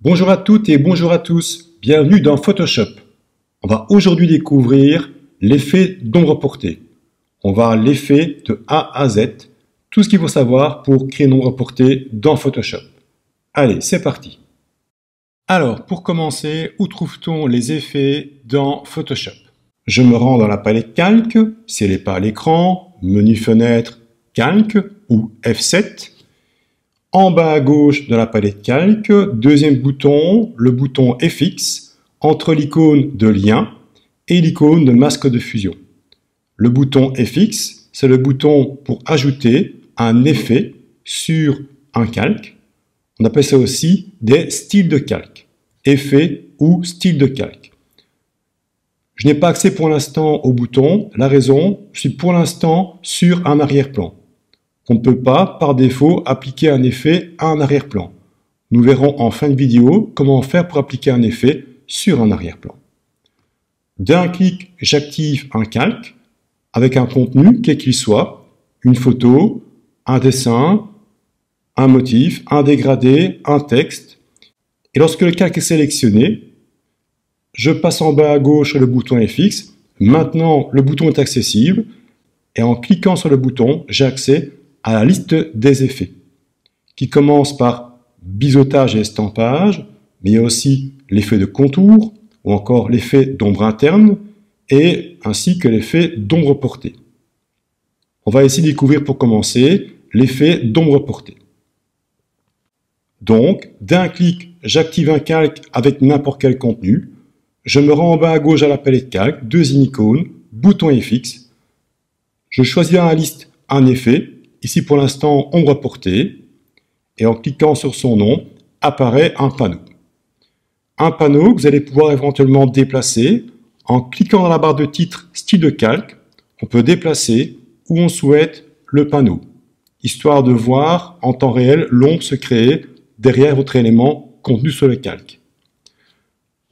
Bonjour à toutes et bonjour à tous, bienvenue dans Photoshop. On va aujourd'hui découvrir l'effet d'ombre portée. On va l'effet de A à Z, tout ce qu'il faut savoir pour créer une ombre portée dans Photoshop. Allez, c'est parti. Alors, pour commencer, où trouve-t-on les effets dans Photoshop? Je me rends dans la palette calque, si elle n'est pas à l'écran, menu fenêtre, calque ou F7. En bas à gauche de la palette calque, deuxième bouton, le bouton FX, entre l'icône de lien et l'icône de masque de fusion. Le bouton FX, c'est le bouton pour ajouter un effet sur un calque. On appelle ça aussi des styles de calque, effet ou style de calque. Je n'ai pas accès pour l'instant au bouton, la raison, je suis pour l'instant sur un arrière-plan. On ne peut pas, par défaut, appliquer un effet à un arrière-plan. Nous verrons en fin de vidéo comment faire pour appliquer un effet sur un arrière-plan. D'un clic, j'active un calque avec un contenu, quel qu'il soit, une photo, un dessin, un motif, un dégradé, un texte. Et lorsque le calque est sélectionné, je passe en bas à gauche le bouton FX. Maintenant, le bouton est accessible et en cliquant sur le bouton, j'ai accès à la liste des effets, qui commence par biseautage et estampage, mais il y a aussi l'effet de contour, ou encore l'effet d'ombre interne, et ainsi que l'effet d'ombre portée. On va ici découvrir pour commencer l'effet d'ombre portée. Donc, d'un clic, j'active un calque avec n'importe quel contenu, je me rends en bas à gauche à la palette calque, deuxième icône, bouton FX, je choisis dans la liste un effet, ici pour l'instant ombre portée, et en cliquant sur son nom, apparaît un panneau. Un panneau que vous allez pouvoir éventuellement déplacer. En cliquant dans la barre de titre style de calque, on peut déplacer où on souhaite le panneau, histoire de voir en temps réel l'ombre se créer derrière votre élément contenu sur le calque.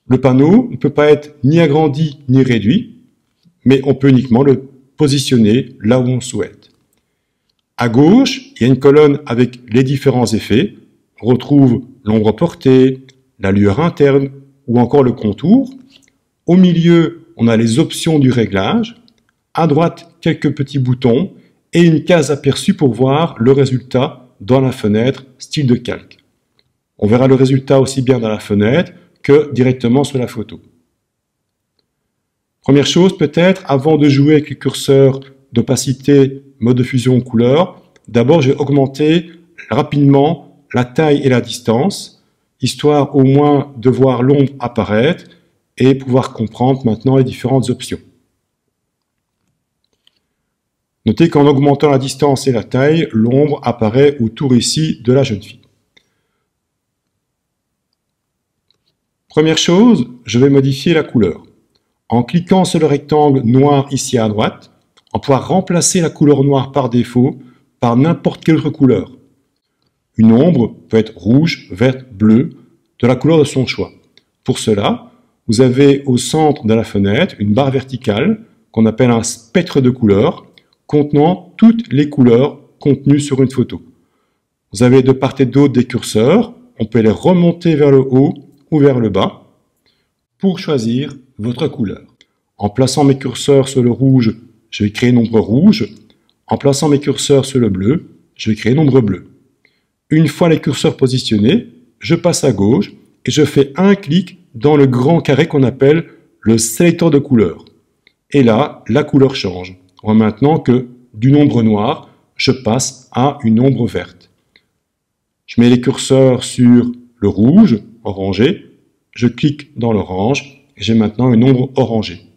Le panneau ne peut pas être ni agrandi ni réduit, mais on peut uniquement le positionner là où on souhaite. À gauche, il y a une colonne avec les différents effets. On retrouve l'ombre portée, la lueur interne ou encore le contour. Au milieu, on a les options du réglage. À droite, quelques petits boutons et une case aperçue pour voir le résultat dans la fenêtre style de calque. On verra le résultat aussi bien dans la fenêtre que directement sur la photo. Première chose peut-être, avant de jouer avec le curseur d'opacité, mode de fusion, couleur, d'abord je vais augmenter rapidement la taille et la distance, histoire au moins de voir l'ombre apparaître et pouvoir comprendre maintenant les différentes options. Notez qu'en augmentant la distance et la taille, l'ombre apparaît autour ici de la jeune fille. Première chose, je vais modifier la couleur. En cliquant sur le rectangle noir ici à droite, on pourra remplacer la couleur noire par défaut par n'importe quelle autre couleur. Une ombre peut être rouge, verte, bleue, de la couleur de son choix. Pour cela, vous avez au centre de la fenêtre une barre verticale qu'on appelle un spectre de couleurs contenant toutes les couleurs contenues sur une photo. Vous avez de part et d'autre des curseurs, on peut les remonter vers le haut ou vers le bas pour choisir votre couleur. En plaçant mes curseurs sur le rouge, je vais créer une ombre rouge. En plaçant mes curseurs sur le bleu, je vais créer une ombre bleue. Une fois les curseurs positionnés, je passe à gauche et je fais un clic dans le grand carré qu'on appelle le sélecteur de couleurs. Et là, la couleur change. On voit maintenant que d'une ombre noire, je passe à une ombre verte. Je mets les curseurs sur le rouge, orangé, je clique dans l'orange et j'ai maintenant une ombre orangée.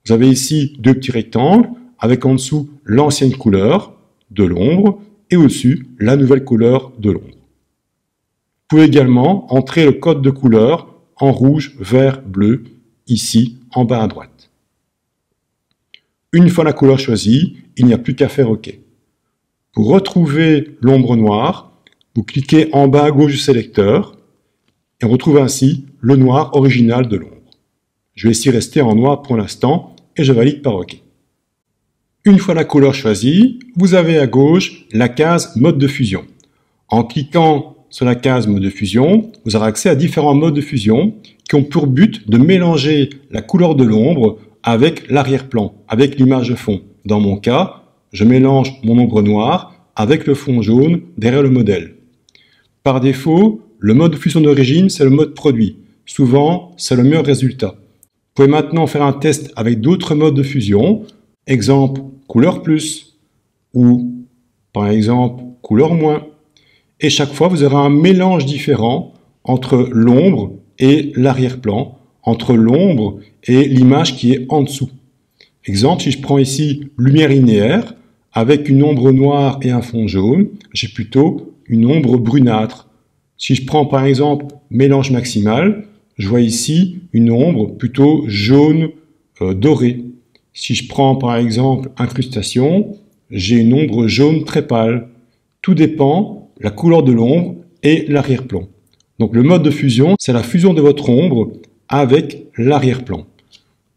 Vous avez ici deux petits rectangles avec en dessous l'ancienne couleur de l'ombre et au-dessus la nouvelle couleur de l'ombre. Vous pouvez également entrer le code de couleur en rouge, vert, bleu, ici en bas à droite. Une fois la couleur choisie, il n'y a plus qu'à faire OK. Pour retrouver l'ombre noire, vous cliquez en bas à gauche du sélecteur et on retrouve ainsi le noir original de l'ombre. Je vais ici rester en noir pour l'instant et je valide par OK. Une fois la couleur choisie, vous avez à gauche la case mode de fusion. En cliquant sur la case mode de fusion, vous aurez accès à différents modes de fusion qui ont pour but de mélanger la couleur de l'ombre avec l'arrière-plan, avec l'image de fond. Dans mon cas, je mélange mon ombre noire avec le fond jaune derrière le modèle. Par défaut, le mode de fusion d'origine, c'est le mode produit. Souvent, c'est le meilleur résultat. Vous pouvez maintenant faire un test avec d'autres modes de fusion. Exemple, couleur plus ou par exemple, couleur moins. Et chaque fois, vous aurez un mélange différent entre l'ombre et l'arrière-plan, entre l'ombre et l'image qui est en dessous. Exemple, si je prends ici lumière linéaire, avec une ombre noire et un fond jaune, j'ai plutôt une ombre brunâtre. Si je prends par exemple mélange maximal, je vois ici une ombre plutôt jaune dorée. Si je prends par exemple incrustation, j'ai une ombre jaune très pâle. Tout dépend de la couleur de l'ombre et l'arrière-plan. Donc le mode de fusion, c'est la fusion de votre ombre avec l'arrière-plan.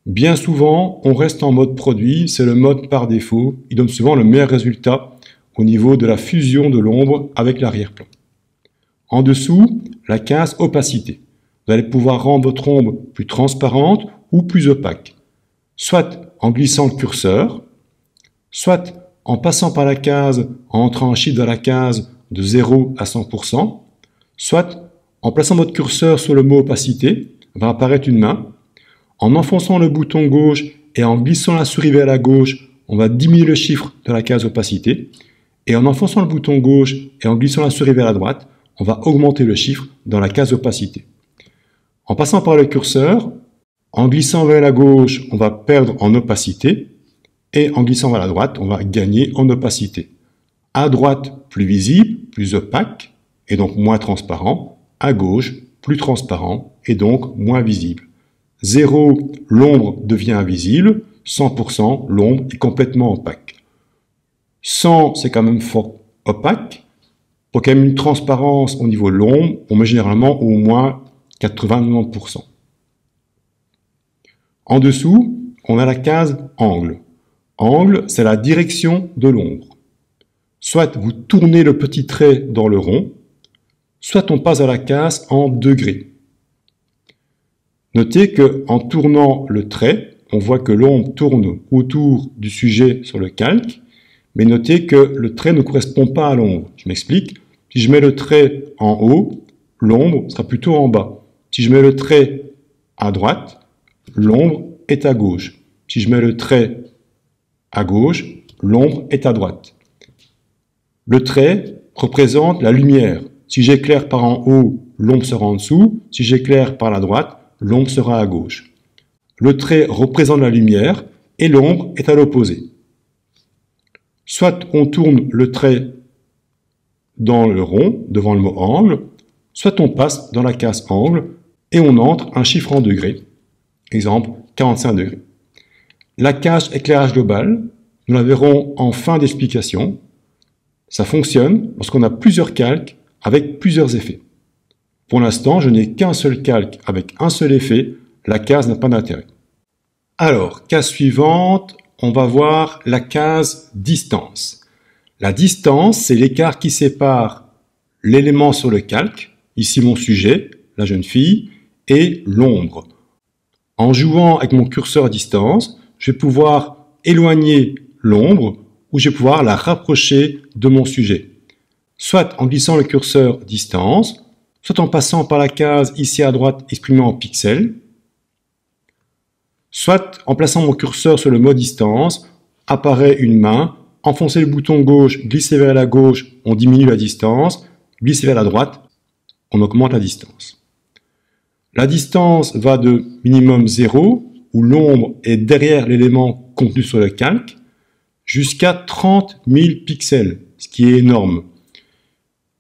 Bien souvent, on reste en mode produit, c'est le mode par défaut. Il donne souvent le meilleur résultat au niveau de la fusion de l'ombre avec l'arrière-plan. En dessous, la case opacité. Vous allez pouvoir rendre votre ombre plus transparente ou plus opaque. Soit en glissant le curseur, soit en passant par la case, en entrant un chiffre dans la case de 0 à 100%, soit en plaçant votre curseur sur le mot opacité, va apparaître une main. En enfonçant le bouton gauche et en glissant la souris vers la gauche, on va diminuer le chiffre de la case opacité. Et en enfonçant le bouton gauche et en glissant la souris vers la droite, on va augmenter le chiffre dans la case opacité. En passant par le curseur, en glissant vers la gauche, on va perdre en opacité. Et en glissant vers la droite, on va gagner en opacité. À droite, plus visible, plus opaque, et donc moins transparent. À gauche, plus transparent, et donc moins visible. 0, l'ombre devient invisible. 100%, l'ombre est complètement opaque. 100, c'est quand même fort opaque. Pour qu'il y ait une transparence au niveau de l'ombre, on met généralement au moins 80-90%. En dessous, on a la case angle. Angle, c'est la direction de l'ombre. Soit vous tournez le petit trait dans le rond, soit on passe à la case en degrés. Notez qu'en tournant le trait, on voit que l'ombre tourne autour du sujet sur le calque, mais notez que le trait ne correspond pas à l'ombre. Je m'explique. Si je mets le trait en haut, l'ombre sera plutôt en bas. Si je mets le trait à droite, l'ombre est à gauche. Si je mets le trait à gauche, l'ombre est à droite. Le trait représente la lumière. Si j'éclaire par en haut, l'ombre sera en dessous. Si j'éclaire par la droite, l'ombre sera à gauche. Le trait représente la lumière et l'ombre est à l'opposé. Soit on tourne le trait dans le rond, devant le mot angle, soit on passe dans la case angle et on entre un chiffre en degrés. Exemple, 45 degrés. La case éclairage global, nous la verrons en fin d'explication. Ça fonctionne lorsqu'on a plusieurs calques avec plusieurs effets. Pour l'instant, je n'ai qu'un seul calque avec un seul effet. La case n'a pas d'intérêt. Alors, case suivante, on va voir la case distance. La distance, c'est l'écart qui sépare l'élément sur le calque, ici mon sujet, la jeune fille, et l'ombre. En jouant avec mon curseur à distance, je vais pouvoir éloigner l'ombre ou je vais pouvoir la rapprocher de mon sujet. Soit en glissant le curseur distance, soit en passant par la case ici à droite exprimée en pixels, soit en plaçant mon curseur sur le mode distance, apparaît une main, enfoncez le bouton gauche, glissez vers la gauche, on diminue la distance, glissez vers la droite, on augmente la distance. La distance va de minimum 0, où l'ombre est derrière l'élément contenu sur le calque, jusqu'à 30 000 pixels, ce qui est énorme.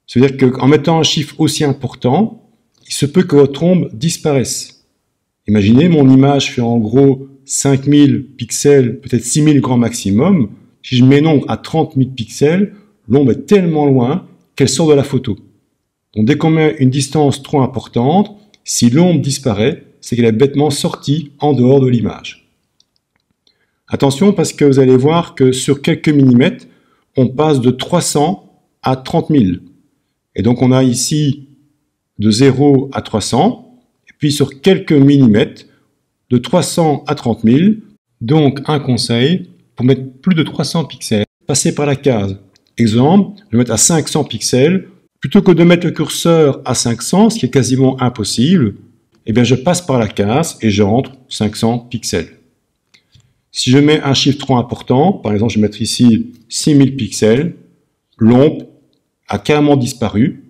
C'est-à-dire qu'en mettant un chiffre aussi important, il se peut que votre ombre disparaisse. Imaginez, mon image fait en gros 5000 pixels, peut-être 6000 grand maximum. Si je mets une ombre à 30 000 pixels, l'ombre est tellement loin qu'elle sort de la photo. Donc dès qu'on met une distance trop importante, si l'ombre disparaît, c'est qu'elle est bêtement sortie en dehors de l'image. Attention parce que vous allez voir que sur quelques millimètres, on passe de 300 à 30 000. Et donc on a ici de 0 à 300, et puis sur quelques millimètres, de 300 à 30 000. Donc un conseil, pour mettre plus de 300 pixels, passez par la case. Exemple, je vais mettre à 500 pixels. Plutôt que de mettre le curseur à 500, ce qui est quasiment impossible, eh bien je passe par la case et je rentre 500 pixels. Si je mets un chiffre trop important, par exemple je vais mettre ici 6000 pixels, l'ombre a carrément disparu.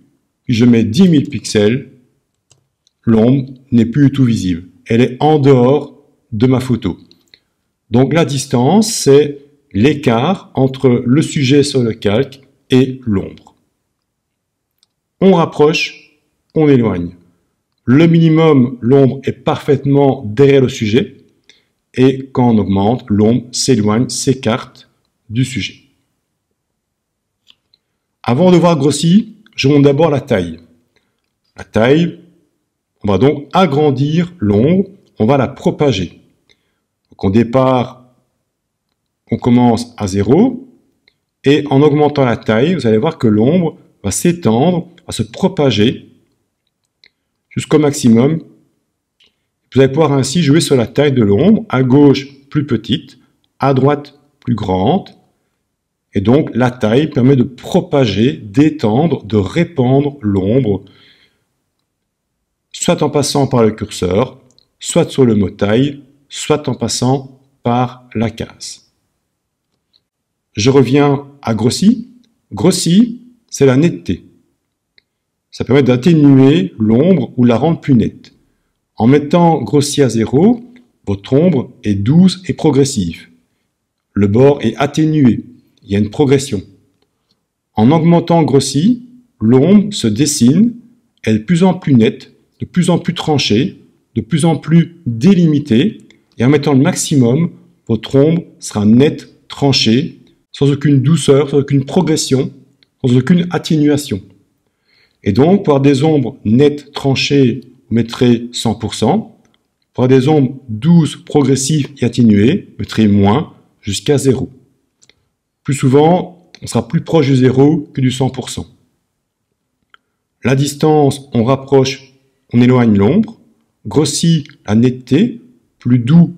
Puis je mets 10 000 pixels, l'ombre n'est plus du tout visible. Elle est en dehors de ma photo. Donc la distance, c'est l'écart entre le sujet sur le calque et l'ombre. On rapproche, on éloigne. Le minimum, l'ombre est parfaitement derrière le sujet. Et quand on augmente, l'ombre s'éloigne, s'écarte du sujet. Avant de voir grossi, je montre d'abord la taille. La taille, on va donc agrandir l'ombre, on va la propager. Donc au départ, on commence à 0, et en augmentant la taille, vous allez voir que l'ombre va s'étendre, va se propager jusqu'au maximum. Vous allez pouvoir ainsi jouer sur la taille de l'ombre, à gauche plus petite, à droite plus grande, et donc la taille permet de propager, d'étendre, de répandre l'ombre, soit en passant par le curseur, soit sur le mot taille, soit en passant par la case. Je reviens à grossi. Grossi, c'est la netteté. Ça permet d'atténuer l'ombre ou la rendre plus nette. En mettant grossi à 0, votre ombre est douce et progressive. Le bord est atténué, il y a une progression. En augmentant grossi, l'ombre se dessine, elle est de plus en plus nette, de plus en plus tranchée, de plus en plus délimitée, et en mettant le maximum, votre ombre sera nette, tranchée, sans aucune douceur, sans aucune progression, sans aucune atténuation. Et donc, pour avoir des ombres nettes, tranchées, vous mettrez 100%. Pour avoir des ombres douces, progressives et atténuées, vous mettrez moins, jusqu'à 0. Plus souvent, on sera plus proche du 0 que du 100%. La distance, on rapproche, on éloigne l'ombre. Grossit la netteté, plus doux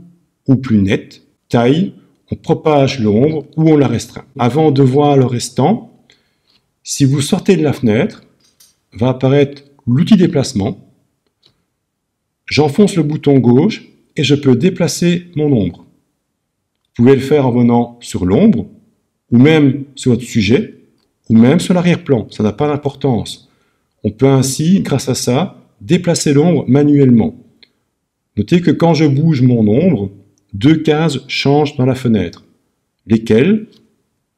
ou plus net. Taille, on propage l'ombre ou on la restreint. Avant de voir le restant, si vous sortez de la fenêtre, va apparaître l'outil déplacement. J'enfonce le bouton gauche et je peux déplacer mon ombre. Vous pouvez le faire en venant sur l'ombre, ou même sur votre sujet, ou même sur l'arrière-plan. Ça n'a pas d'importance. On peut ainsi, grâce à ça, déplacer l'ombre manuellement. Notez que quand je bouge mon ombre, deux cases changent dans la fenêtre. Lesquelles?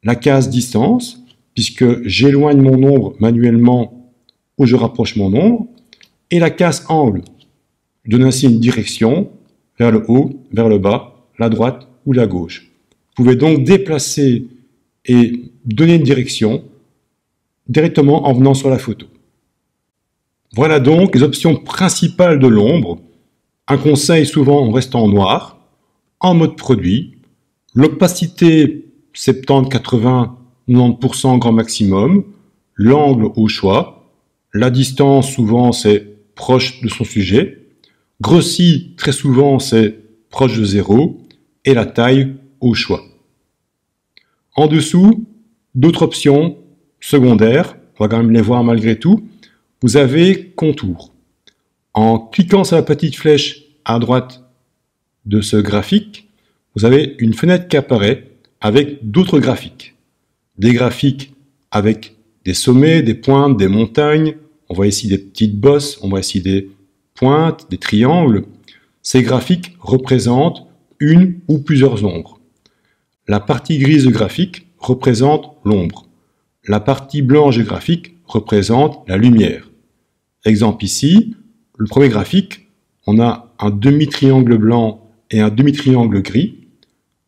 La case distance, puisque j'éloigne mon ombre manuellement ou je rapproche mon ombre, et la case angle. Je donne ainsi une direction vers le haut, vers le bas, la droite ou la gauche. Vous pouvez donc déplacer et donner une direction directement en venant sur la photo. Voilà donc les options principales de l'ombre. Un conseil souvent on reste en noir, en mode produit, l'opacité 70, 80, 90% grand maximum, l'angle au choix, la distance souvent c'est proche de son sujet, grossi très souvent c'est proche de 0 et la taille au choix. En dessous, d'autres options secondaires, on va quand même les voir malgré tout. Vous avez contour. En cliquant sur la petite flèche à droite de ce graphique, vous avez une fenêtre qui apparaît avec d'autres graphiques. Des graphiques avec des sommets, des pointes, des montagnes. On voit ici des petites bosses, on voit ici des pointes, des triangles. Ces graphiques représentent une ou plusieurs ombres. La partie grise du graphique représente l'ombre. La partie blanche du graphique représente la lumière. Exemple ici, le premier graphique, on a un demi-triangle blanc et un demi-triangle gris.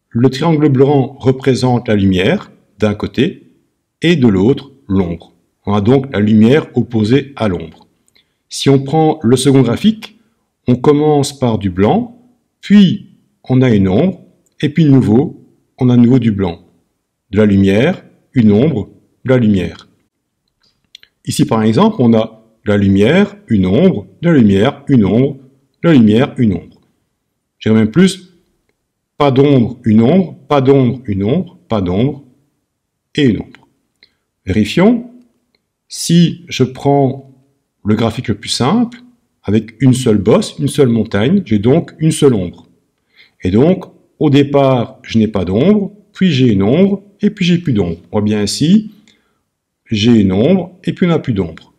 Le triangle blanc représente la lumière d'un côté et de l'autre l'ombre. On a donc la lumière opposée à l'ombre. Si on prend le second graphique, on commence par du blanc, puis on a une ombre, et puis de nouveau, on a de nouveau du blanc. De la lumière, une ombre, de la lumière. Ici, par exemple, on a la lumière, une ombre, la lumière, une ombre, la lumière, une ombre. J'irai même plus, pas d'ombre, une ombre, pas d'ombre, une ombre, pas d'ombre et une ombre. Vérifions. Si je prends le graphique le plus simple, avec une seule bosse, une seule montagne, j'ai donc une seule ombre. Et donc, au départ, je n'ai pas d'ombre, puis j'ai une ombre, et puis j'ai plus d'ombre. On voit bien ici, j'ai une ombre, et puis on n'a plus d'ombre.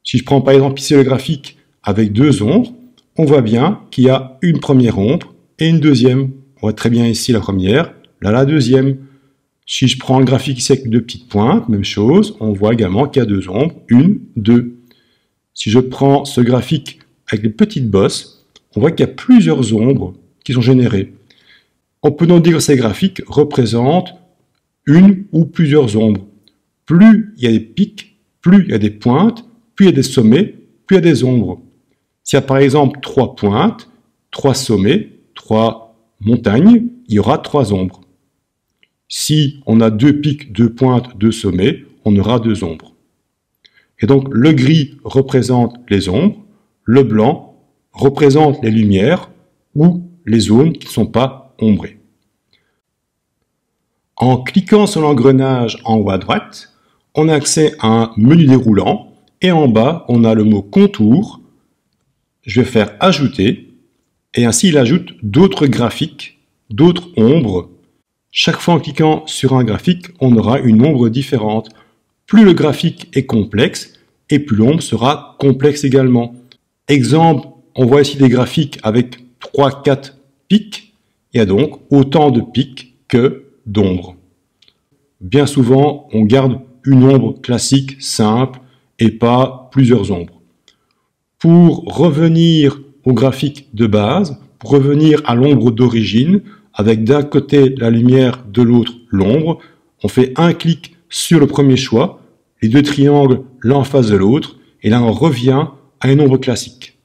Si je prends par exemple ici le graphique avec deux ombres, on voit bien qu'il y a une première ombre et une deuxième. On voit très bien ici la première, là la deuxième. Si je prends le graphique ici avec deux petites pointes, même chose, on voit également qu'il y a deux ombres, une, deux. Si je prends ce graphique avec des petites bosses, on voit qu'il y a plusieurs ombres qui sont générées. On peut donc dire que ces graphiques représentent une ou plusieurs ombres. Plus il y a des pics, plus il y a des pointes, plus il y a des sommets, plus il y a des ombres. S'il y a par exemple 3 pointes, 3 sommets, 3 montagnes, il y aura 3 ombres. Si on a 2 pics, 2 pointes, 2 sommets, on aura 2 ombres. Et donc le gris représente les ombres, le blanc représente les lumières ou les zones qui ne sont pas ombrées. En cliquant sur l'engrenage en haut à droite, on a accès à un menu déroulant et en bas, on a le mot contour. Je vais faire ajouter et ainsi il ajoute d'autres graphiques, d'autres ombres. Chaque fois en cliquant sur un graphique, on aura une ombre différente. Plus le graphique est complexe et plus l'ombre sera complexe également. Exemple, on voit ici des graphiques avec 3-4 pics. Il y a donc autant de pics que d'ombres. Bien souvent, on garde une ombre classique, simple, et pas plusieurs ombres. Pour revenir au graphique de base, pour revenir à l'ombre d'origine, avec d'un côté la lumière, de l'autre l'ombre, on fait un clic sur le premier choix, les deux triangles l'un en face de l'autre, et là on revient à une ombre classique.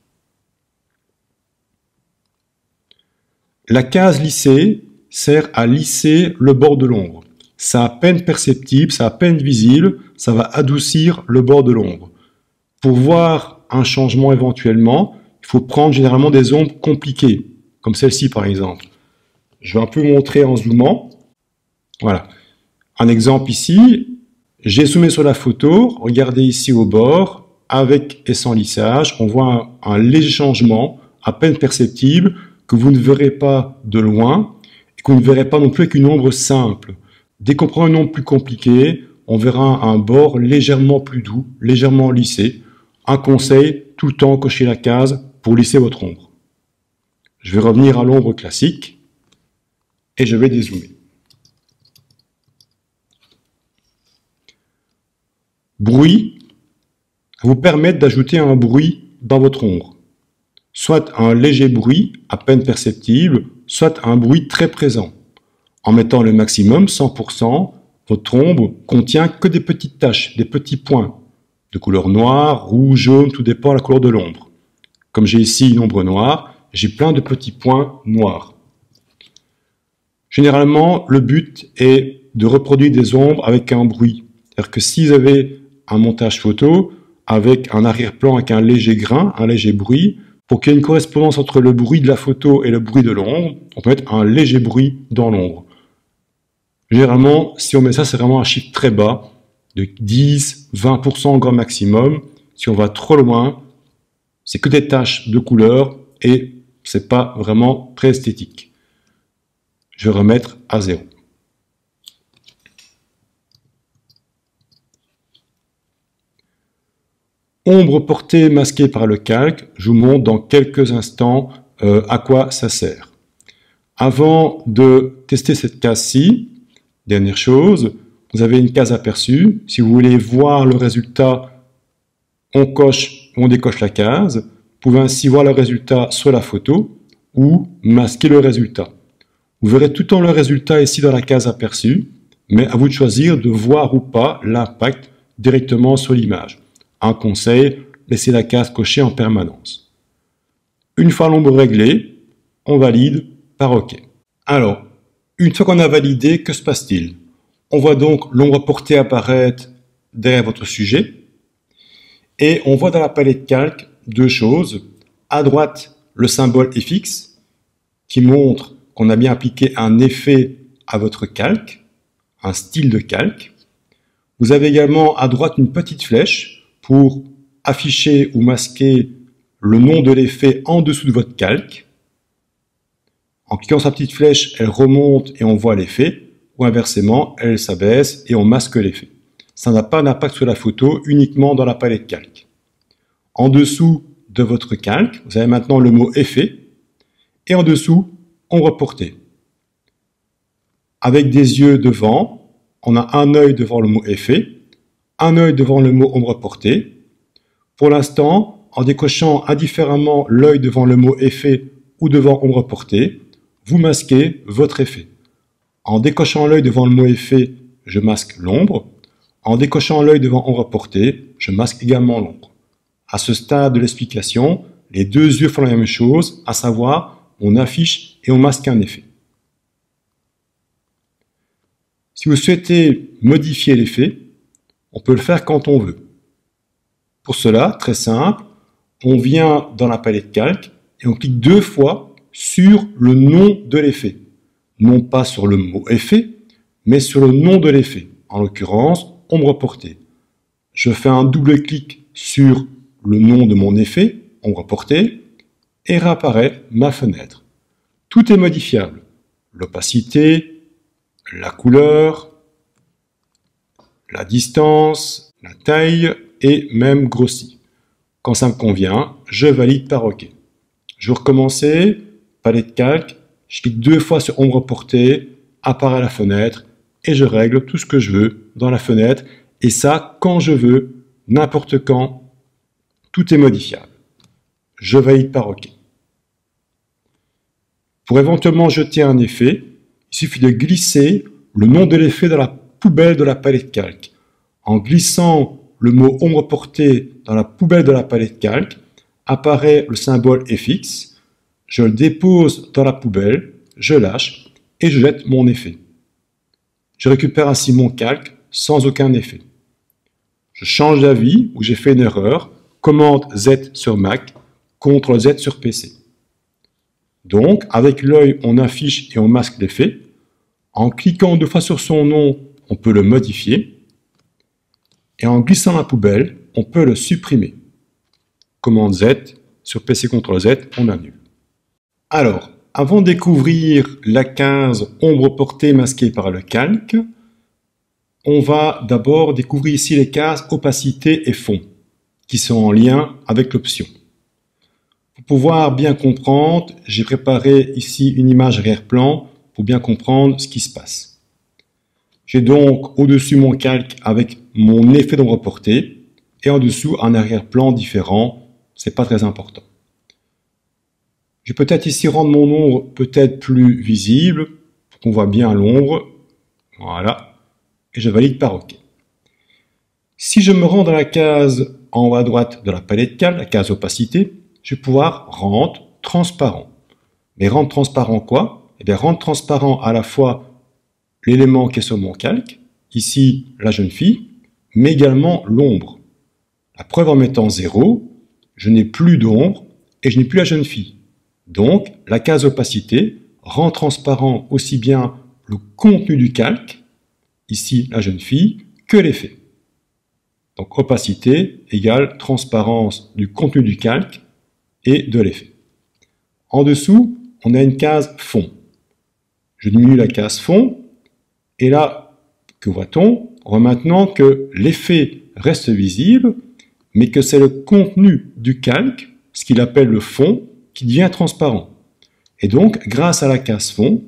La case lissée sert à lisser le bord de l'ombre. C'est à peine perceptible, c'est à peine visible, ça va adoucir le bord de l'ombre. Pour voir un changement éventuellement, il faut prendre généralement des ombres compliquées, comme celle-ci par exemple. Je vais un peu montrer en zoomant. Voilà. Un exemple ici, j'ai zoomé sur la photo, regardez ici au bord, avec et sans lissage, on voit un léger changement, à peine perceptible, que vous ne verrez pas de loin, et que vous ne verrez pas non plus avec une ombre simple. Dès qu'on prend une ombre plus compliquée, on verra un bord légèrement plus doux, légèrement lissé. Un conseil, tout le temps cochez la case pour lisser votre ombre. Je vais revenir à l'ombre classique et je vais dézoomer. Bruit, vous permettre d'ajouter un bruit dans votre ombre. Soit un léger bruit, à peine perceptible, soit un bruit très présent. En mettant le maximum, 100%, votre ombre contient que des petites taches, des petits points, de couleur noire, rouge, jaune, tout dépend de la couleur de l'ombre. Comme j'ai ici une ombre noire, j'ai plein de petits points noirs. Généralement, le but est de reproduire des ombres avec un bruit. C'est-à-dire que si vous avez un montage photo avec un arrière-plan avec un léger grain, un léger bruit, pour qu'il y ait une correspondance entre le bruit de la photo et le bruit de l'ombre, on peut mettre un léger bruit dans l'ombre. Généralement, si on met ça, c'est vraiment un chiffre très bas, de 10-20% grand maximum. Si on va trop loin, c'est que des taches de couleur et c'est pas vraiment très esthétique. Je vais remettre à 0. Ombre portée masquée par le calque, je vous montre dans quelques instants à quoi ça sert. Avant de tester cette case-ci, dernière chose, vous avez une case aperçue. Si vous voulez voir le résultat, on coche ou on décoche la case. Vous pouvez ainsi voir le résultat sur la photo ou masquer le résultat. Vous verrez tout le temps le résultat ici dans la case aperçue, mais à vous de choisir de voir ou pas l'impact directement sur l'image. Un conseil, laissez la case cochée en permanence. Une fois l'ombre réglée, on valide par OK. Alors, une fois qu'on a validé, que se passe-t-il? On voit donc l'ombre portée apparaître derrière votre sujet. Et on voit dans la palette calque deux choses. À droite, le symbole FX qui montre qu'on a bien appliqué un effet à votre calque, un style de calque. Vous avez également à droite une petite flèche pour afficher ou masquer le nom de l'effet en dessous de votre calque. En cliquant sur la petite flèche, elle remonte et on voit l'effet, ou inversement, elle s'abaisse et on masque l'effet. Ça n'a pas d'impact sur la photo, uniquement dans la palette calque. En dessous de votre calque, vous avez maintenant le mot effet, et en dessous, ombre portée. Avec des yeux devant, on a un œil devant le mot effet, un œil devant le mot ombre portée. Pour l'instant, en décochant indifféremment l'œil devant le mot effet ou devant ombre portée, vous masquez votre effet. En décochant l'œil devant le mot effet, je masque l'ombre. En décochant l'œil devant ombre portée, je masque également l'ombre. À ce stade de l'explication, les deux yeux font la même chose, à savoir, on affiche et on masque un effet. Si vous souhaitez modifier l'effet, on peut le faire quand on veut. Pour cela, très simple, on vient dans la palette calque et on clique deux fois sur le nom de l'effet. Non pas sur le mot effet, mais sur le nom de l'effet. En l'occurrence, ombre portée. Je fais un double clic sur le nom de mon effet, ombre portée, et réapparaît ma fenêtre. Tout est modifiable. L'opacité, la couleur, la distance, la taille et même grossi. Quand ça me convient, je valide par OK. Je vais recommencer, palette calque, je clique deux fois sur ombre portée, apparaît la fenêtre et je règle tout ce que je veux dans la fenêtre. Et ça, quand je veux, n'importe quand, tout est modifiable. Je valide par OK. Pour éventuellement jeter un effet, il suffit de glisser le nom de l'effet dans la poubelle de la palette calque. En glissant le mot ombre portée dans la poubelle de la palette calque, apparaît le symbole FX. Je le dépose dans la poubelle, je lâche et je jette mon effet. Je récupère ainsi mon calque sans aucun effet. Je change d'avis ou j'ai fait une erreur, commande Z sur Mac, CTRL Z sur PC. Donc, avec l'œil, on affiche et on masque l'effet. En cliquant deux fois sur son nom, on peut le modifier. Et en glissant la poubelle, on peut le supprimer. Commande Z, sur PC CTRL Z, on annule. Alors, avant de découvrir la case ombre portée masquée par le calque, on va d'abord découvrir ici les cases opacité et fond, qui sont en lien avec l'option. Pour pouvoir bien comprendre, j'ai préparé ici une image arrière-plan pour bien comprendre ce qui se passe. J'ai donc au-dessus mon calque avec mon effet d'ombre portée et en dessous un arrière-plan différent, c'est pas très important. Je vais peut-être ici rendre mon ombre peut-être plus visible pour qu'on voit bien l'ombre. Voilà. Et je valide par OK. Si je me rends dans la case en haut à droite de la palette calque, la case opacité, je vais pouvoir rendre transparent. Mais rendre transparent quoi? Eh bien, rendre transparent à la fois l'élément qui est sur mon calque, ici la jeune fille, mais également l'ombre. La preuve en mettant 0, je n'ai plus d'ombre et je n'ai plus la jeune fille. Donc, la case opacité rend transparent aussi bien le contenu du calque, ici la jeune fille, que l'effet. Donc, opacité égale transparence du contenu du calque et de l'effet. En dessous, on a une case fond. Je diminue la case fond, et là, que voit-on? On voit maintenant que l'effet reste visible, mais que c'est le contenu du calque, ce qu'il appelle le fond, qui devient transparent. Et donc, grâce à la case fond,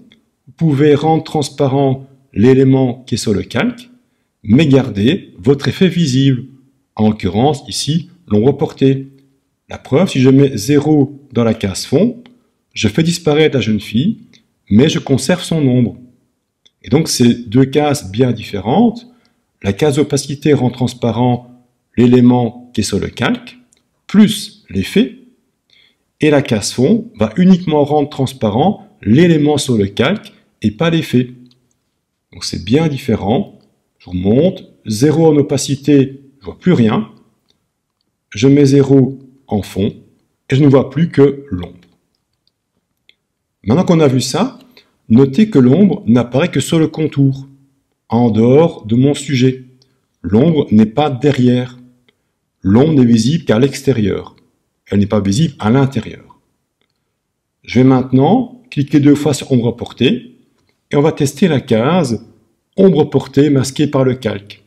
vous pouvez rendre transparent l'élément qui est sur le calque, mais garder votre effet visible. En l'occurrence, ici, l'ombre portée. La preuve, si je mets 0 dans la case fond, je fais disparaître la jeune fille, mais je conserve son ombre. Et donc, c'est deux cases bien différentes. La case opacité rend transparent l'élément qui est sur le calque, plus l'effet, et la case fond va uniquement rendre transparent l'élément sur le calque et pas l'effet. Donc c'est bien différent. Je remonte, 0 en opacité, je ne vois plus rien. je mets 0 en fond et je ne vois plus que l'ombre. Maintenant qu'on a vu ça, notez que l'ombre n'apparaît que sur le contour, en dehors de mon sujet. L'ombre n'est pas derrière. L'ombre n'est visible qu'à l'extérieur. Elle n'est pas visible à l'intérieur. Je vais maintenant cliquer 2 fois sur ombre portée et on va tester la case ombre portée masquée par le calque.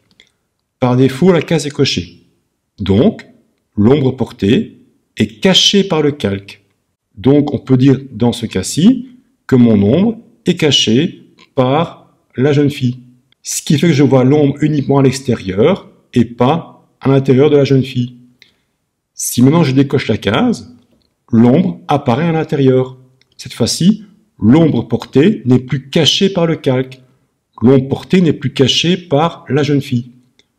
Par défaut, la case est cochée. Donc, l'ombre portée est cachée par le calque. Donc, on peut dire dans ce cas-ci que mon ombre est cachée par la jeune fille. Ce qui fait que je vois l'ombre uniquement à l'extérieur et pas à l'intérieur de la jeune fille. Si maintenant je décoche la case, l'ombre apparaît à l'intérieur. Cette fois-ci, l'ombre portée n'est plus cachée par le calque. L'ombre portée n'est plus cachée par la jeune fille.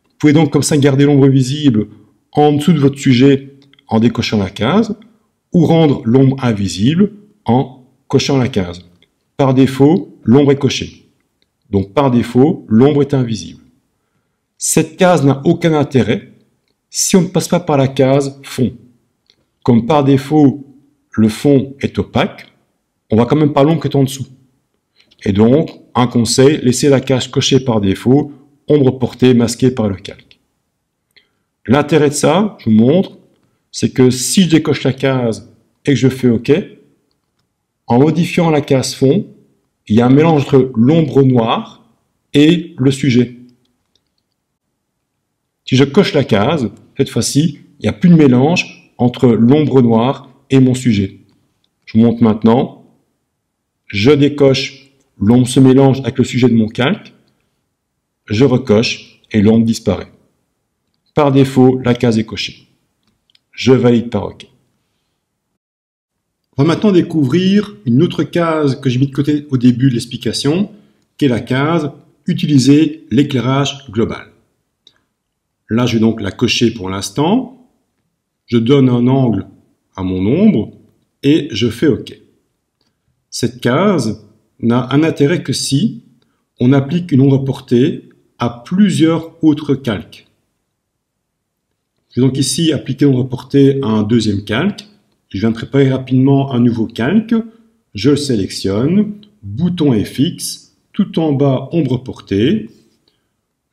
Vous pouvez donc comme ça garder l'ombre visible en dessous de votre sujet en décochant la case, ou rendre l'ombre invisible en cochant la case. Par défaut, l'ombre est cochée. Donc par défaut, l'ombre est invisible. Cette case n'a aucun intérêt si on ne passe pas par la case fond. Comme par défaut, le fond est opaque, on voit quand même pas l'ombre qui est en dessous. Et donc, un conseil, laissez la case cochée par défaut, ombre portée masquée par le calque. L'intérêt de ça, je vous montre, c'est que si je décoche la case et que je fais OK, en modifiant la case fond, il y a un mélange entre l'ombre noire et le sujet. Si je coche la case, cette fois-ci, il n'y a plus de mélange entre l'ombre noire et mon sujet. Je vous montre maintenant. Je décoche, l'ombre se mélange avec le sujet de mon calque. Je recoche et l'ombre disparaît. Par défaut, la case est cochée. Je valide par OK. On va maintenant découvrir une autre case que j'ai mis de côté au début de l'explication, qui est la case « Utiliser l'éclairage global ». Là, je vais donc la cocher pour l'instant. Je donne un angle à mon ombre et je fais OK. Cette case n'a un intérêt que si on applique une ombre portée à plusieurs autres calques. Je vais donc ici appliquer l'ombre portée à un deuxième calque. Je viens de préparer rapidement un nouveau calque. Je le sélectionne. Bouton FX. Tout en bas, ombre portée.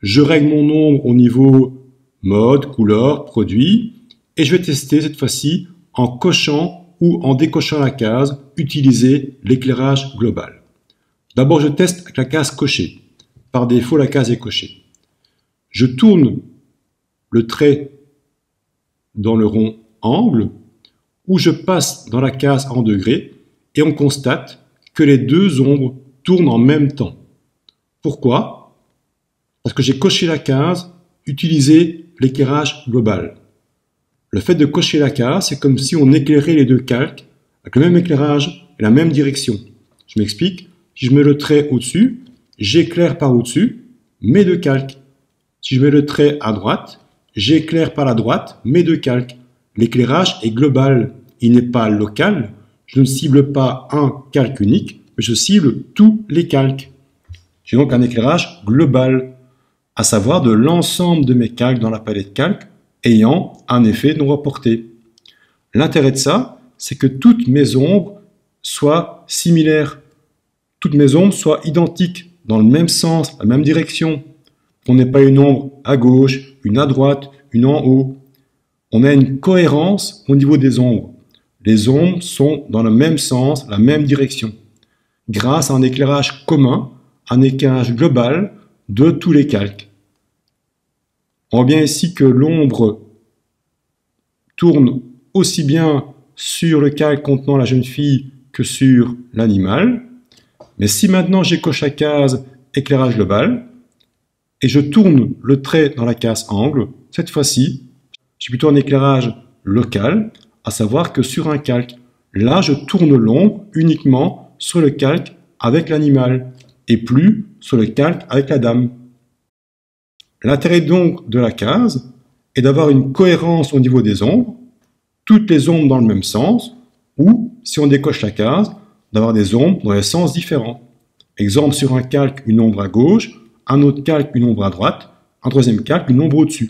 Je règle mon ombre au niveau mode, couleur, produit. Et je vais tester cette fois-ci en cochant ou en décochant la case « Utiliser l'éclairage global ». D'abord, je teste avec la case cochée. Par défaut, la case est cochée. Je tourne le trait dans le rond angle, où je passe dans la case en degrés, et on constate que les deux ombres tournent en même temps. Pourquoi? Parce que j'ai coché la case « Utiliser l'éclairage global ». Le fait de cocher la case, c'est comme si on éclairait les deux calques avec le même éclairage et la même direction. Je m'explique. Si je mets le trait au-dessus, j'éclaire par au-dessus mes deux calques. Si je mets le trait à droite, j'éclaire par la droite mes deux calques. L'éclairage est global, il n'est pas local. Je ne cible pas un calque unique, mais je cible tous les calques. J'ai donc un éclairage global, à savoir de l'ensemble de mes calques dans la palette calque ayant un effet non reporté. L'intérêt de ça, c'est que toutes mes ombres soient similaires. Toutes mes ombres soient identiques, dans le même sens, la même direction. On n'ait pas une ombre à gauche, une à droite, une en haut. On a une cohérence au niveau des ombres. Les ombres sont dans le même sens, la même direction. Grâce à un éclairage commun, un éclairage global de tous les calques. On voit bien ici que l'ombre tourne aussi bien sur le calque contenant la jeune fille que sur l'animal. Mais si maintenant j'écoche la case éclairage global et je tourne le trait dans la case angle, cette fois-ci, j'ai plutôt un éclairage local, à savoir que sur un calque. Là, je tourne l'ombre uniquement sur le calque avec l'animal et plus sur le calque avec la dame. L'intérêt donc de la case est d'avoir une cohérence au niveau des ombres, toutes les ombres dans le même sens, ou, si on décoche la case, d'avoir des ombres dans des sens différents. Exemple, sur un calque, une ombre à gauche, un autre calque, une ombre à droite, un troisième calque, une ombre au-dessus.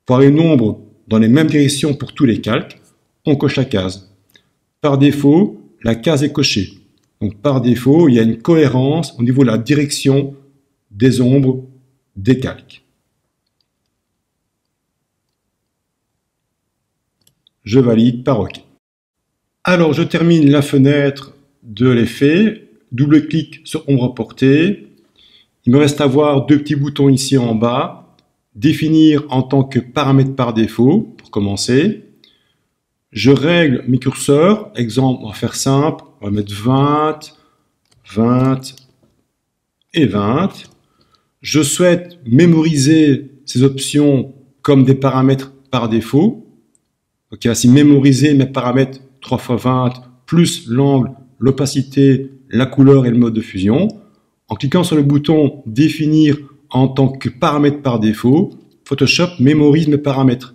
Pour avoir une ombre dans les mêmes directions pour tous les calques, on coche la case. Par défaut, la case est cochée. Donc par défaut, il y a une cohérence au niveau de la direction des ombres des calques. Je valide par OK. Alors je termine la fenêtre de l'effet, double-clic sur ombre portée. Il me reste à voir deux petits boutons ici en bas. Définir en tant que paramètre par défaut, pour commencer. Je règle mes curseurs. Exemple, on va faire simple. On va mettre 20, 20 et 20. Je souhaite mémoriser ces options comme des paramètres par défaut. Donc, ainsi mémoriser mes paramètres 3 x 20 plus l'angle, l'opacité, la couleur et le mode de fusion. En cliquant sur le bouton définir en tant que paramètre par défaut, Photoshop mémorise mes paramètres.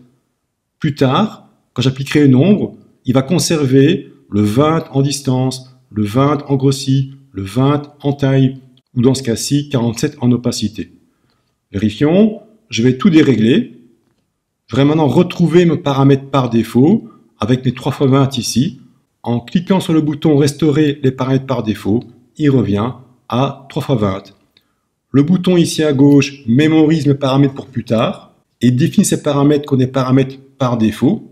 Plus tard, quand j'appliquerai une ombre, il va conserver le 20 en distance, le 20 en grossi, le 20 en taille, ou dans ce cas-ci, 47 en opacité. Vérifions, je vais tout dérégler. Je vais maintenant retrouver mes paramètres par défaut avec mes 3 x 20 ici. En cliquant sur le bouton restaurer les paramètres par défaut, il revient à 3 x 20. Le bouton ici à gauche mémorise mes paramètres pour plus tard et définit ces paramètres comme des paramètres par défaut,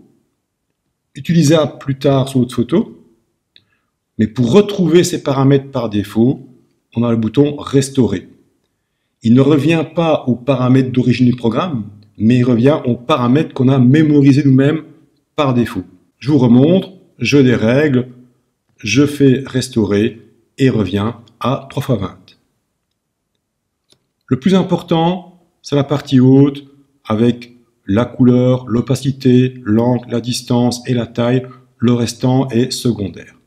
utilisables plus tard sur notre photo. Mais pour retrouver ces paramètres par défaut, on a le bouton restaurer. Il ne revient pas aux paramètres d'origine du programme, mais il revient aux paramètres qu'on a mémorisés nous-mêmes par défaut. Je vous remontre, je dérègle, je fais restaurer et reviens à 3 x 20. Le plus important, c'est la partie haute avec la couleur, l'opacité, l'angle, la distance et la taille. Le restant est secondaire.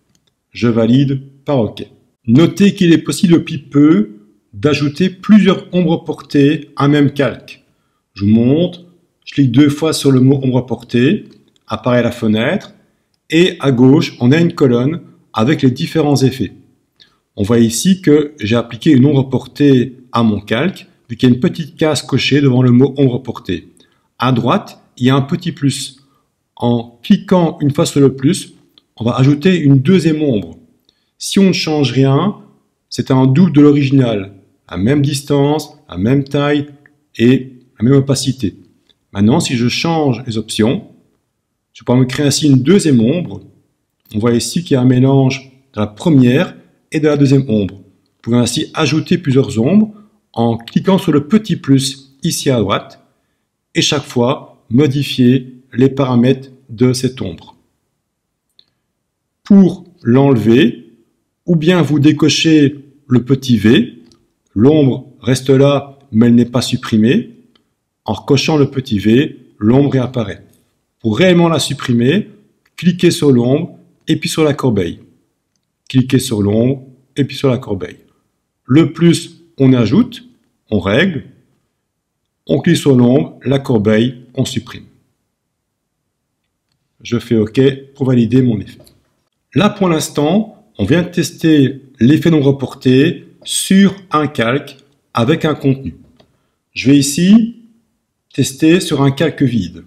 Je valide par OK. Notez qu'il est possible depuis peu d'ajouter plusieurs ombres portées à un même calque. Je vous montre, je clique 2 fois sur le mot ombre portée, apparaît la fenêtre, et à gauche, on a une colonne avec les différents effets. On voit ici que j'ai appliqué une ombre portée à mon calque, vu qu'il y a une petite case cochée devant le mot ombre portée. À droite, il y a un petit plus. En cliquant une fois sur le plus, on va ajouter une deuxième ombre. Si on ne change rien, c'est un double de l'original, à même distance, à même taille et la même opacité. Maintenant, si je change les options, je peux me créer ainsi une deuxième ombre. On voit ici qu'il y a un mélange de la première et de la deuxième ombre. Vous pouvez ainsi ajouter plusieurs ombres en cliquant sur le petit plus ici à droite et chaque fois modifier les paramètres de cette ombre. Pour l'enlever, ou bien vous décochez le petit V, l'ombre reste là mais elle n'est pas supprimée. En cochant le petit V, l'ombre réapparaît. Pour réellement la supprimer, cliquez sur l'ombre et puis sur la corbeille. Cliquez sur l'ombre et puis sur la corbeille. Le plus, on ajoute, on règle. On clique sur l'ombre, la corbeille, on supprime. Je fais OK pour valider mon effet. Là, pour l'instant, on vient de tester l'effet non reporté sur un calque avec un contenu. Je vais ici tester sur un calque vide.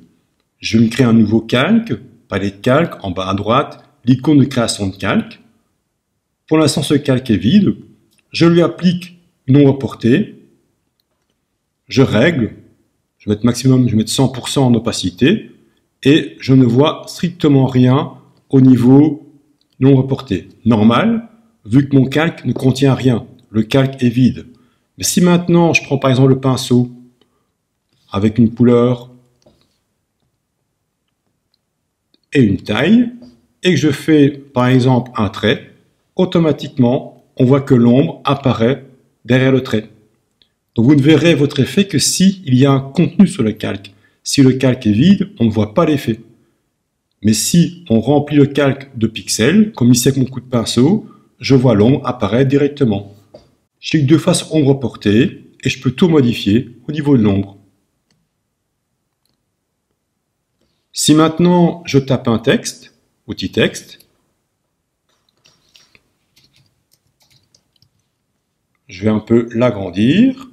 Je vais me créer un nouveau calque, palette de calque, en bas à droite, l'icône de création de calque. Pour l'instant, ce calque est vide. Je lui applique non reporté. Je règle. Je vais mettre maximum, je vais mettre 100% en opacité. Et je ne vois strictement rien au niveau non reporté. Normal, vu que mon calque ne contient rien. Le calque est vide. Mais si maintenant, je prends par exemple le pinceau avec une couleur et une taille, et que je fais par exemple un trait, automatiquement, on voit que l'ombre apparaît derrière le trait. Donc vous ne verrez votre effet que s'il y a un contenu sur le calque. Si le calque est vide, on ne voit pas l'effet. Mais si on remplit le calque de pixels, comme ici avec mon coup de pinceau, je vois l'ombre apparaître directement. Je clique 2 fois sur ombre portée et je peux tout modifier au niveau de l'ombre. Si maintenant je tape un texte, outil texte, je vais un peu l'agrandir.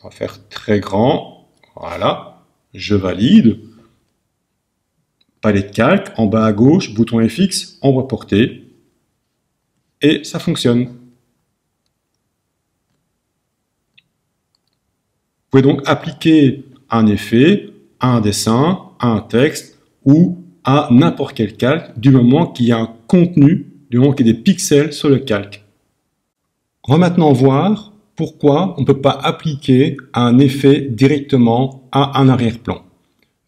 On va faire très grand. Voilà. je valide. Palette calque, en bas à gauche, bouton FX, ombre portée. Et ça fonctionne. Vous pouvez donc appliquer un effet à un dessin, à un texte ou à n'importe quel calque du moment qu'il y a un contenu, du moment qu'il y a des pixels sur le calque. On va maintenant voir pourquoi on ne peut pas appliquer un effet directement à un arrière-plan.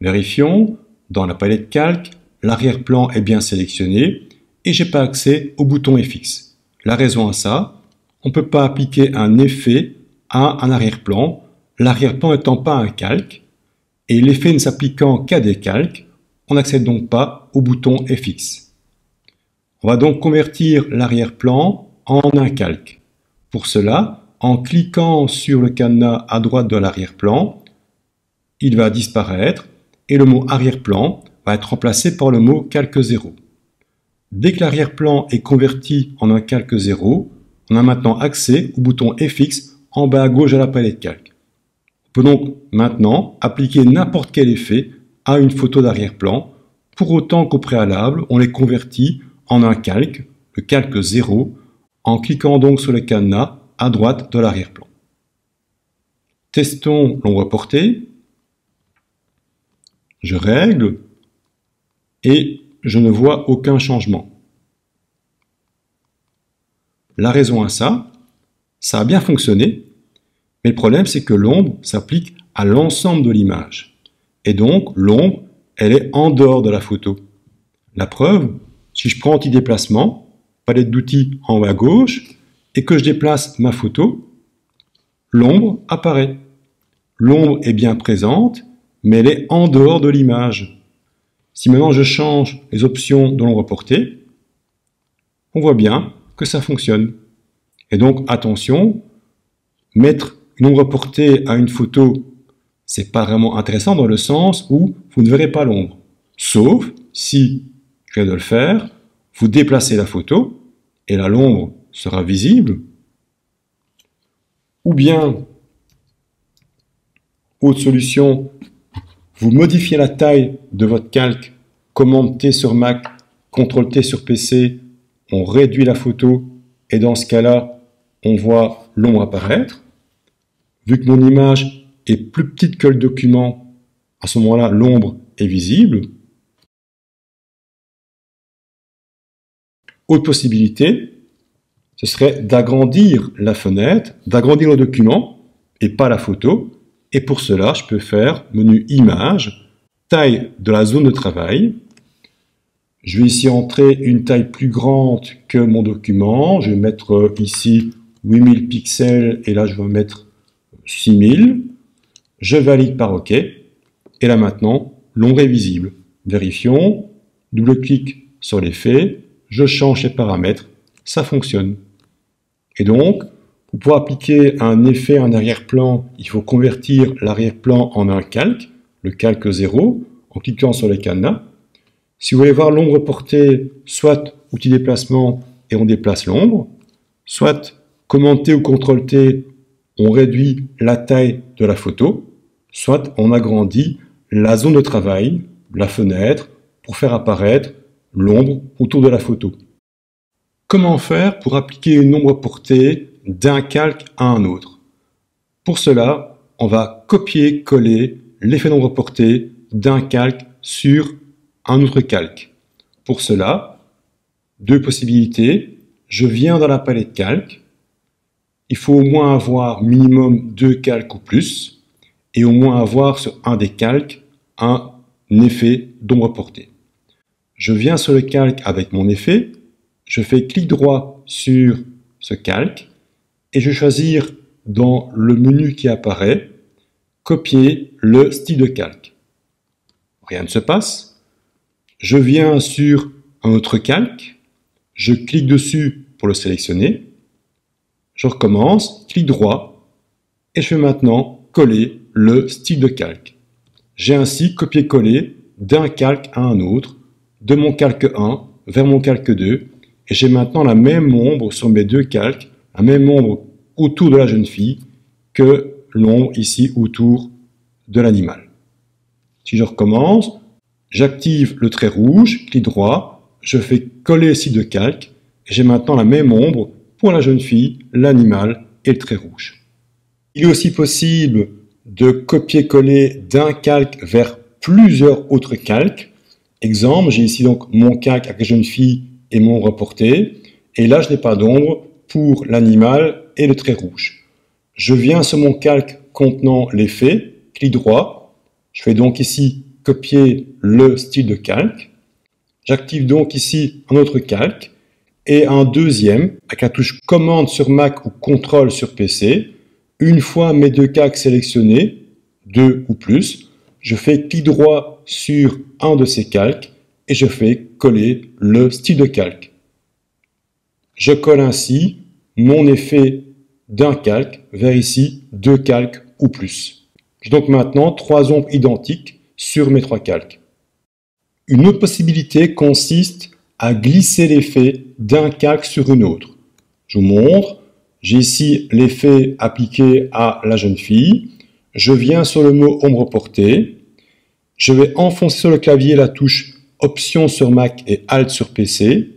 Vérifions, dans la palette calque, l'arrière-plan est bien sélectionné et je n'ai pas accès au bouton FX. La raison à ça, on ne peut pas appliquer un effet à un arrière-plan, l'arrière-plan n'étant pas un calque, et l'effet ne s'appliquant qu'à des calques, on n'accède donc pas au bouton FX. On va donc convertir l'arrière-plan en un calque. Pour cela, en cliquant sur le cadenas à droite de l'arrière-plan, il va disparaître et le mot arrière-plan va être remplacé par le mot calque 0. Dès que l'arrière-plan est converti en un calque 0, on a maintenant accès au bouton FX en bas à gauche de la palette calque. On peut donc maintenant appliquer n'importe quel effet à une photo d'arrière-plan, pour autant qu'au préalable, on les convertit en un calque, le calque 0, en cliquant donc sur le cadenas à droite de l'arrière-plan. Testons l'ombre portée. Je règle et je ne vois aucun changement. La raison à ça, ça a bien fonctionné, mais le problème c'est que l'ombre s'applique à l'ensemble de l'image. Et donc l'ombre, elle est en dehors de la photo. La preuve, si je prends anti-déplacement, palette d'outils en haut à gauche, et que je déplace ma photo, l'ombre apparaît. L'ombre est bien présente, mais elle est en dehors de l'image. Si maintenant je change les options de l'ombre portée, on voit bien que ça fonctionne. Et donc attention, mettre une ombre portée à une photo, c'est pas vraiment intéressant dans le sens où vous ne verrez pas l'ombre. Sauf si, je viens de le faire, vous déplacez la photo et là l'ombre sera visible. Ou bien, autre solution, vous modifiez la taille de votre calque, commande T sur Mac, CTRL T sur PC, on réduit la photo et dans ce cas-là, on voit l'ombre apparaître. Vu que mon image est plus petite que le document, à ce moment-là, l'ombre est visible. Autre possibilité, ce serait d'agrandir la fenêtre, d'agrandir le document et pas la photo. Et pour cela, je peux faire menu Images, taille de la zone de travail. Je vais ici entrer une taille plus grande que mon document. Je vais mettre ici 8000 pixels et là je vais mettre 6000. Je valide par OK. Et là maintenant, l'ombre est visible. Vérifions. Double-clic sur l'effet. Je change les paramètres. Ça fonctionne. Et donc, pour pouvoir appliquer un effet en arrière-plan, il faut convertir l'arrière-plan en un calque, le calque 0, en cliquant sur les cadenas. Si vous voulez voir l'ombre portée, soit outil déplacement et on déplace l'ombre, soit commande T ou CTRL T, on réduit la taille de la photo, soit on agrandit la zone de travail, la fenêtre, pour faire apparaître l'ombre autour de la photo. Comment faire pour appliquer une ombre portée d'un calque à un autre? Pour cela, on va copier-coller l'effet d'ombre portée d'un calque sur un autre calque. Pour cela, deux possibilités. Je viens dans la palette calque. Il faut au moins avoir minimum 2 calques ou plus et au moins avoir sur un des calques un effet d'ombre portée. Je viens sur le calque avec mon effet. Je fais clic droit sur ce calque et je vais choisir dans le menu qui apparaît, copier le style de calque. Rien ne se passe. Je viens sur un autre calque, je clique dessus pour le sélectionner, je recommence, clic droit et je vais maintenant coller le style de calque. J'ai ainsi copié-collé d'un calque à un autre, de mon calque 1 vers mon calque 2 et j'ai maintenant la même ombre sur mes deux calques, la même ombre autour de la jeune fille que l'ombre ici autour de l'animal. Si je recommence, j'active le trait rouge, clic droit, je fais coller le site de calque, et j'ai maintenant la même ombre pour la jeune fille, l'animal et le trait rouge. Il est aussi possible de copier-coller d'un calque vers plusieurs autres calques. Exemple, j'ai ici donc mon calque avec la jeune fille et mon ombre portée, et là je n'ai pas d'ombre pour l'animal et le trait rouge. Je viens sur mon calque contenant l'effet, clic droit, je fais donc ici copier le style de calque, j'active donc ici un autre calque, et un deuxième, avec la touche commande sur Mac ou contrôle sur PC. Une fois mes deux calques sélectionnés, deux ou plus, je fais clic droit sur un de ces calques et je fais coller le style de calque. Je colle ainsi mon effet d'un calque vers ici deux calques ou plus. J'ai donc maintenant trois ombres identiques sur mes trois calques. Une autre possibilité consiste à glisser l'effet d'un calque sur une autre. Je vous montre, j'ai ici l'effet appliqué à la jeune fille, je viens sur le mot ombre portée, je vais enfoncer sur le clavier la touche Option sur Mac et Alt sur PC,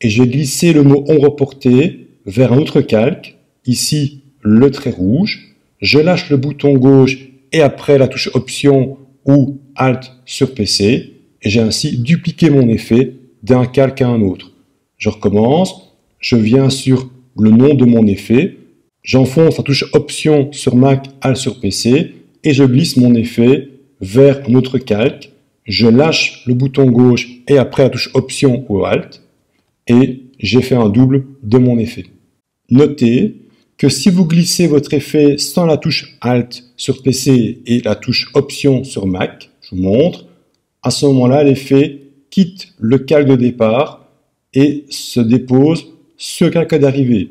et je vais glisser le mot ombre portée vers un autre calque, ici le trait rouge, je lâche le bouton gauche et après la touche Option ou Alt sur PC, et j'ai ainsi dupliqué mon effet d'un calque à un autre. Je recommence, je viens sur le nom de mon effet, j'enfonce la touche Option sur Mac, Alt sur PC, et je glisse mon effet vers un autre calque, je lâche le bouton gauche et après la touche Option ou Alt, et j'ai fait un double de mon effet. Notez que si vous glissez votre effet sans la touche Alt sur PC et la touche Option sur Mac, je vous montre, à ce moment-là, l'effet quitte le calque de départ et se dépose sur le calque d'arrivée.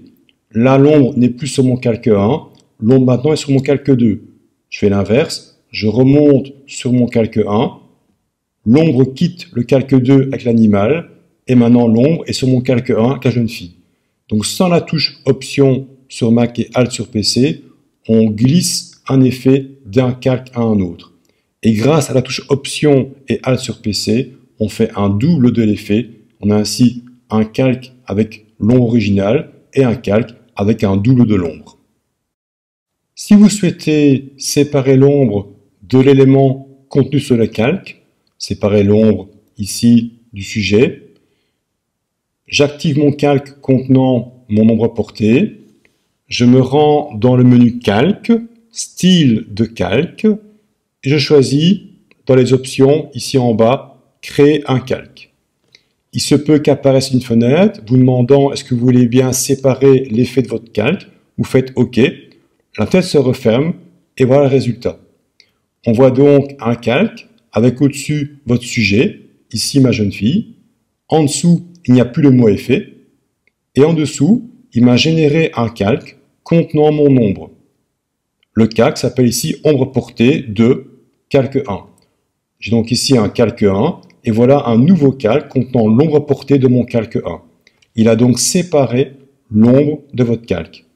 Là, l'ombre n'est plus sur mon calque 1, l'ombre maintenant est sur mon calque 2. Je fais l'inverse, je remonte sur mon calque 1, l'ombre quitte le calque 2 avec l'animal, et maintenant l'ombre est sur mon calque 1 avec la jeune fille. Donc sans la touche Option sur Mac et Alt sur PC, on glisse un effet d'un calque à un autre. Et grâce à la touche Option et Alt sur PC, on fait un double de l'effet. On a ainsi un calque avec l'ombre originale et un calque avec un double de l'ombre. Si vous souhaitez séparer l'ombre de l'élément contenu sur le calque, séparer l'ombre ici du sujet, j'active mon calque contenant mon ombre portée, je me rends dans le menu Calque, Style de calque, et je choisis dans les options, ici en bas, Créer un calque. Il se peut qu'apparaisse une fenêtre vous demandant est-ce que vous voulez bien séparer l'effet de votre calque. Vous faites OK, la tête se referme et voilà le résultat. On voit donc un calque avec au-dessus votre sujet, ici ma jeune fille. En dessous, il n'y a plus le mot effet. Et en dessous, il m'a généré un calque contenant mon ombre. Le calque s'appelle ici ombre portée de calque 1. J'ai donc ici un calque 1 et voilà un nouveau calque contenant l'ombre portée de mon calque 1. Il a donc séparé l'ombre de votre calque.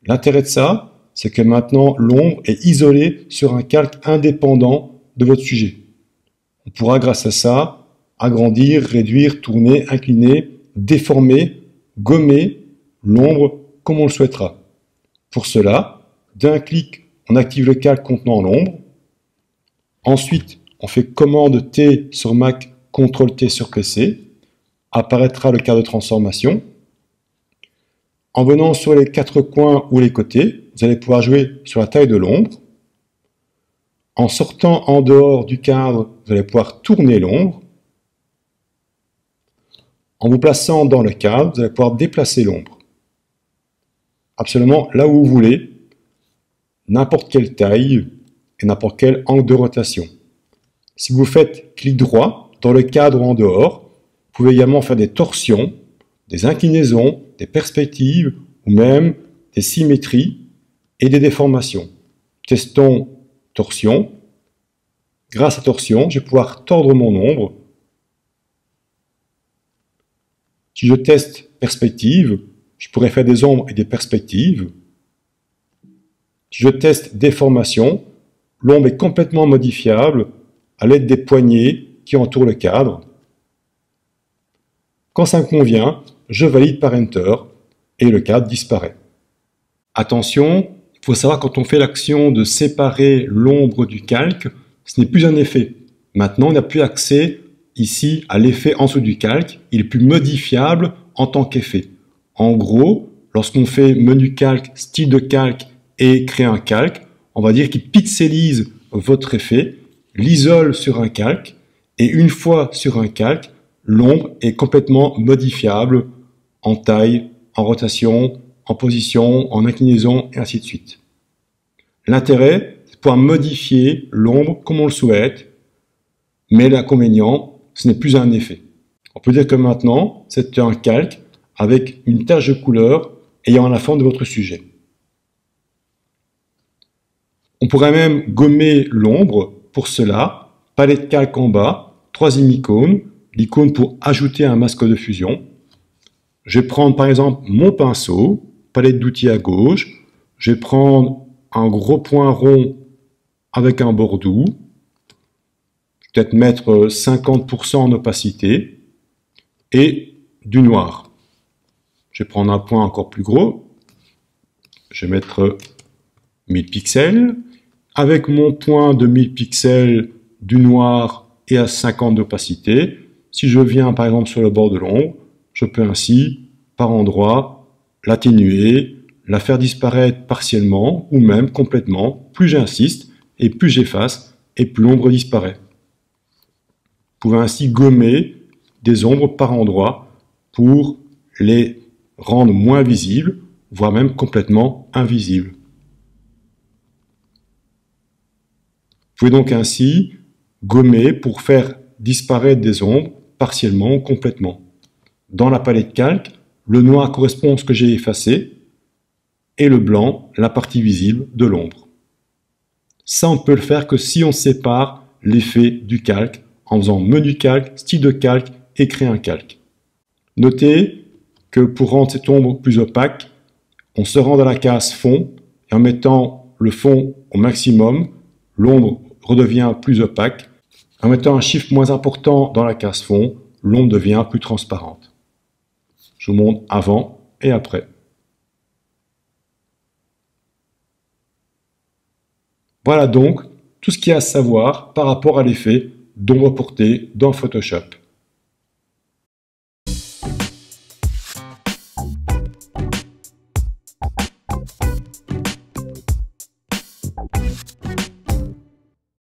L'intérêt de ça, c'est que maintenant l'ombre est isolée sur un calque indépendant de votre sujet. On pourra grâce à ça agrandir, réduire, tourner, incliner, déformer, gommer l'ombre comme on le souhaitera. Pour cela, d'un clic, on active le calque contenant l'ombre. Ensuite, on fait commande T sur Mac, CTRL T sur PC. Apparaîtra le cadre de transformation. En venant sur les quatre coins ou les côtés, vous allez pouvoir jouer sur la taille de l'ombre. En sortant en dehors du cadre, vous allez pouvoir tourner l'ombre. En vous plaçant dans le cadre, vous allez pouvoir déplacer l'ombre. Absolument là où vous voulez, n'importe quelle taille et n'importe quel angle de rotation. Si vous faites clic droit dans le cadre ou en dehors, vous pouvez également faire des torsions, des inclinaisons, des perspectives ou même des symétries et des déformations. Testons torsion. Grâce à torsion, je vais pouvoir tordre mon ombre. Si je teste perspective, je pourrais faire des ombres et des perspectives. Si je teste déformation, l'ombre est complètement modifiable à l'aide des poignées qui entourent le cadre. Quand ça me convient, je valide par Enter et le cadre disparaît. Attention, il faut savoir quand on fait l'action de séparer l'ombre du calque, ce n'est plus un effet. Maintenant, on n'a plus accès ici à l'effet en dessous du calque, il est plus modifiable en tant qu'effet. En gros, lorsqu'on fait menu calque, style de calque et créer un calque, on va dire qu'il pixelise votre effet, l'isole sur un calque, et une fois sur un calque, l'ombre est complètement modifiable en taille, en rotation, en position, en inclinaison, et ainsi de suite. L'intérêt, c'est de pouvoir modifier l'ombre comme on le souhaite, mais l'inconvénient, ce n'est plus un effet. On peut dire que maintenant, c'est un calque avec une tache de couleur ayant la forme de votre sujet. On pourrait même gommer l'ombre. Pour cela, palette calque en bas, troisième icône, l'icône pour ajouter un masque de fusion. Je vais prendre par exemple mon pinceau, palette d'outils à gauche. Je vais prendre un gros point rond avec un bord doux. Peut-être mettre 50% en opacité et du noir. Je vais prendre un point encore plus gros. Je vais mettre 1000 pixels. Avec mon point de 1000 pixels du noir et à 50 d'opacité, si je viens par exemple sur le bord de l'ombre, je peux ainsi, par endroits, l'atténuer, la faire disparaître partiellement ou même complètement. Plus j'insiste et plus j'efface et plus l'ombre disparaît. Vous pouvez ainsi gommer des ombres par endroits pour les rendre moins visibles, voire même complètement invisibles. Vous pouvez donc ainsi gommer pour faire disparaître des ombres partiellement ou complètement. Dans la palette calque, le noir correspond à ce que j'ai effacé et le blanc, la partie visible de l'ombre. Ça, on ne peut le faire que si on sépare l'effet du calque en faisant menu calque, style de calque et créer un calque. Notez que pour rendre cette ombre plus opaque, on se rend dans la case fond et en mettant le fond au maximum, l'ombre redevient plus opaque. En mettant un chiffre moins important dans la case fond, l'ombre devient plus transparente. Je vous montre avant et après. Voilà donc tout ce qu'il y a à savoir par rapport à l'effet d'ombre portée dans Photoshop.